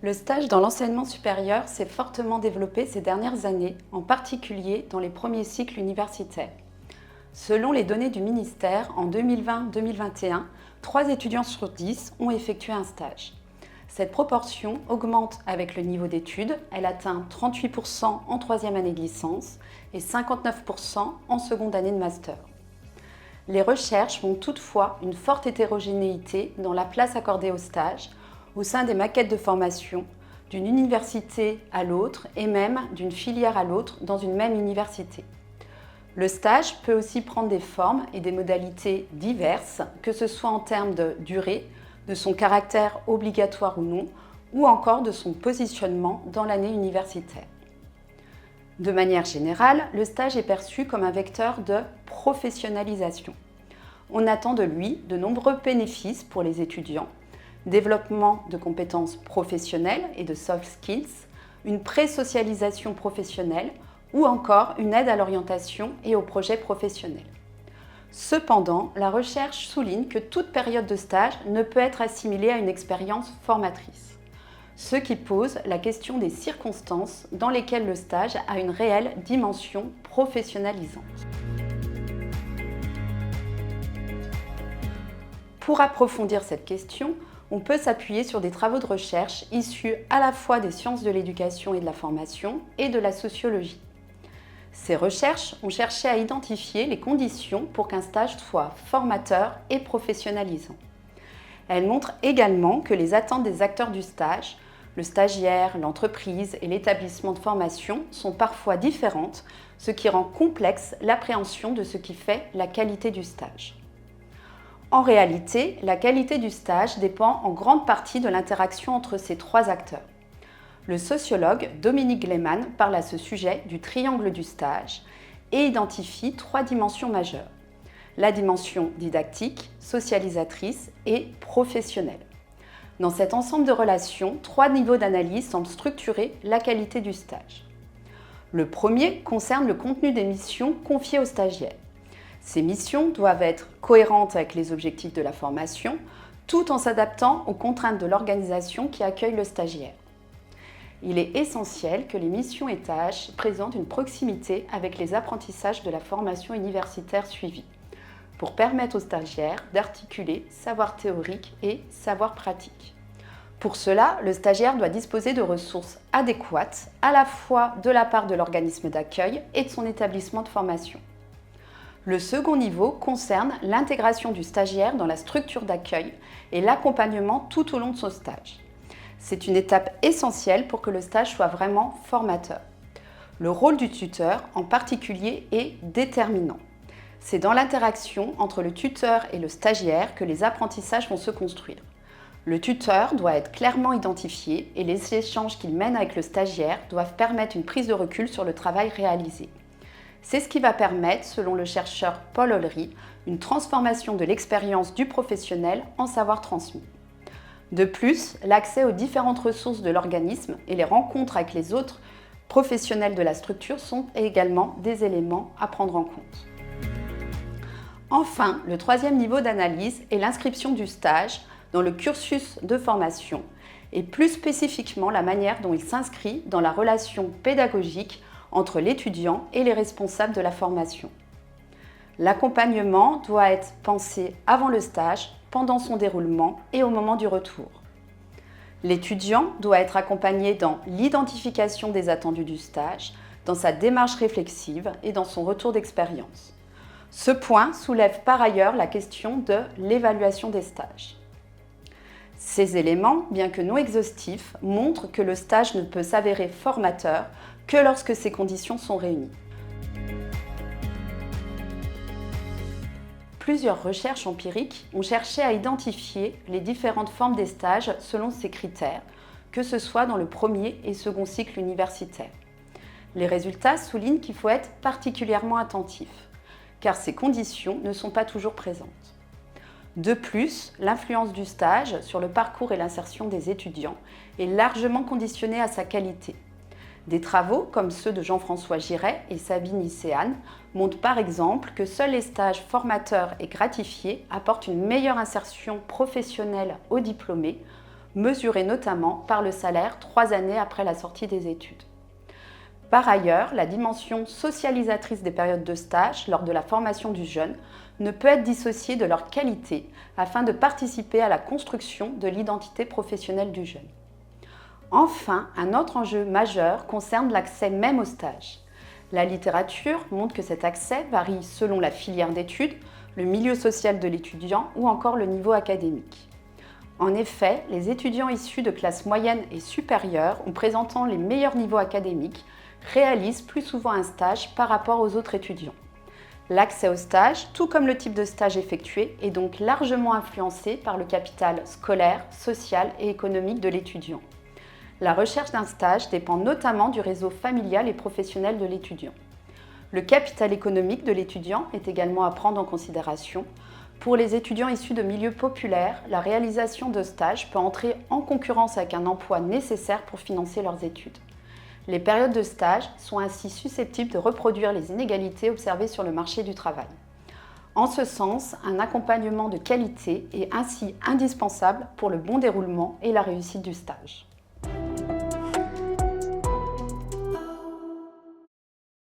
Le stage dans l'enseignement supérieur s'est fortement développé ces dernières années, en particulier dans les premiers cycles universitaires. Selon les données du ministère, en 2020-2021, 3 étudiants sur 10 ont effectué un stage. Cette proportion augmente avec le niveau d'études, elle atteint 38% en troisième année de licence et 59% en seconde année de master. Les recherches montrent toutefois une forte hétérogénéité dans la place accordée au stage, au sein des maquettes de formation, d'une université à l'autre et même d'une filière à l'autre dans une même université. Le stage peut aussi prendre des formes et des modalités diverses, que ce soit en termes de durée, de son caractère obligatoire ou non, ou encore de son positionnement dans l'année universitaire. De manière générale, le stage est perçu comme un vecteur de professionnalisation. On attend de lui de nombreux bénéfices pour les étudiants: développement de compétences professionnelles et de soft skills, une pré-socialisation professionnelle ou encore une aide à l'orientation et au projet professionnel. Cependant, la recherche souligne que toute période de stage ne peut être assimilée à une expérience formatrice, ce qui pose la question des circonstances dans lesquelles le stage a une réelle dimension professionnalisante. Pour approfondir cette question, on peut s'appuyer sur des travaux de recherche issus à la fois des sciences de l'éducation et de la formation et de la sociologie. Ces recherches ont cherché à identifier les conditions pour qu'un stage soit formateur et professionnalisant. Elles montrent également que les attentes des acteurs du stage, le stagiaire, l'entreprise et l'établissement de formation, sont parfois différentes, ce qui rend complexe l'appréhension de ce qui fait la qualité du stage. En réalité, la qualité du stage dépend en grande partie de l'interaction entre ces 3 acteurs. Le sociologue Dominique Gleiman parle à ce sujet du triangle du stage et identifie 3 dimensions majeures: la dimension didactique, socialisatrice et professionnelle. Dans cet ensemble de relations, 3 niveaux d'analyse semblent structurer la qualité du stage. Le premier concerne le contenu des missions confiées aux stagiaires. Ces missions doivent être cohérentes avec les objectifs de la formation, tout en s'adaptant aux contraintes de l'organisation qui accueille le stagiaire. Il est essentiel que les missions et tâches présentent une proximité avec les apprentissages de la formation universitaire suivie, pour permettre aux stagiaires d'articuler savoir théorique et savoir pratique. Pour cela, le stagiaire doit disposer de ressources adéquates, à la fois de la part de l'organisme d'accueil et de son établissement de formation. Le second niveau concerne l'intégration du stagiaire dans la structure d'accueil et l'accompagnement tout au long de son stage. C'est une étape essentielle pour que le stage soit vraiment formateur. Le rôle du tuteur, en particulier, est déterminant. C'est dans l'interaction entre le tuteur et le stagiaire que les apprentissages vont se construire. Le tuteur doit être clairement identifié et les échanges qu'il mène avec le stagiaire doivent permettre une prise de recul sur le travail réalisé. C'est ce qui va permettre, selon le chercheur Paul Ollery, une transformation de l'expérience du professionnel en savoir transmis. De plus, l'accès aux différentes ressources de l'organisme et les rencontres avec les autres professionnels de la structure sont également des éléments à prendre en compte. Enfin, le 3e niveau d'analyse est l'inscription du stage dans le cursus de formation et plus spécifiquement la manière dont il s'inscrit dans la relation pédagogique entre l'étudiant et les responsables de la formation. L'accompagnement doit être pensé avant le stage, pendant son déroulement et au moment du retour. L'étudiant doit être accompagné dans l'identification des attendus du stage, dans sa démarche réflexive et dans son retour d'expérience. Ce point soulève par ailleurs la question de l'évaluation des stages. Ces éléments, bien que non exhaustifs, montrent que le stage ne peut s'avérer formateur que lorsque ces conditions sont réunies. Plusieurs recherches empiriques ont cherché à identifier les différentes formes des stages selon ces critères, que ce soit dans le premier et second cycle universitaire. Les résultats soulignent qu'il faut être particulièrement attentif, car ces conditions ne sont pas toujours présentes. De plus, l'influence du stage sur le parcours et l'insertion des étudiants est largement conditionnée à sa qualité. Des travaux, comme ceux de Jean-François Giret et Sabine Isséane, montrent par exemple que seuls les stages formateurs et gratifiés apportent une meilleure insertion professionnelle aux diplômés, mesuré notamment par le salaire 3 années après la sortie des études. Par ailleurs, la dimension socialisatrice des périodes de stage lors de la formation du jeune ne peut être dissociée de leur qualité afin de participer à la construction de l'identité professionnelle du jeune. Enfin, un autre enjeu majeur concerne l'accès même au stage. La littérature montre que cet accès varie selon la filière d'études, le milieu social de l'étudiant ou encore le niveau académique. En effet, les étudiants issus de classes moyennes et supérieures ou présentant les meilleurs niveaux académiques réalisent plus souvent un stage par rapport aux autres étudiants. L'accès au stage, tout comme le type de stage effectué, est donc largement influencé par le capital scolaire, social et économique de l'étudiant. La recherche d'un stage dépend notamment du réseau familial et professionnel de l'étudiant. Le capital économique de l'étudiant est également à prendre en considération. Pour les étudiants issus de milieux populaires, la réalisation de stages peut entrer en concurrence avec un emploi nécessaire pour financer leurs études. Les périodes de stage sont ainsi susceptibles de reproduire les inégalités observées sur le marché du travail. En ce sens, un accompagnement de qualité est ainsi indispensable pour le bon déroulement et la réussite du stage.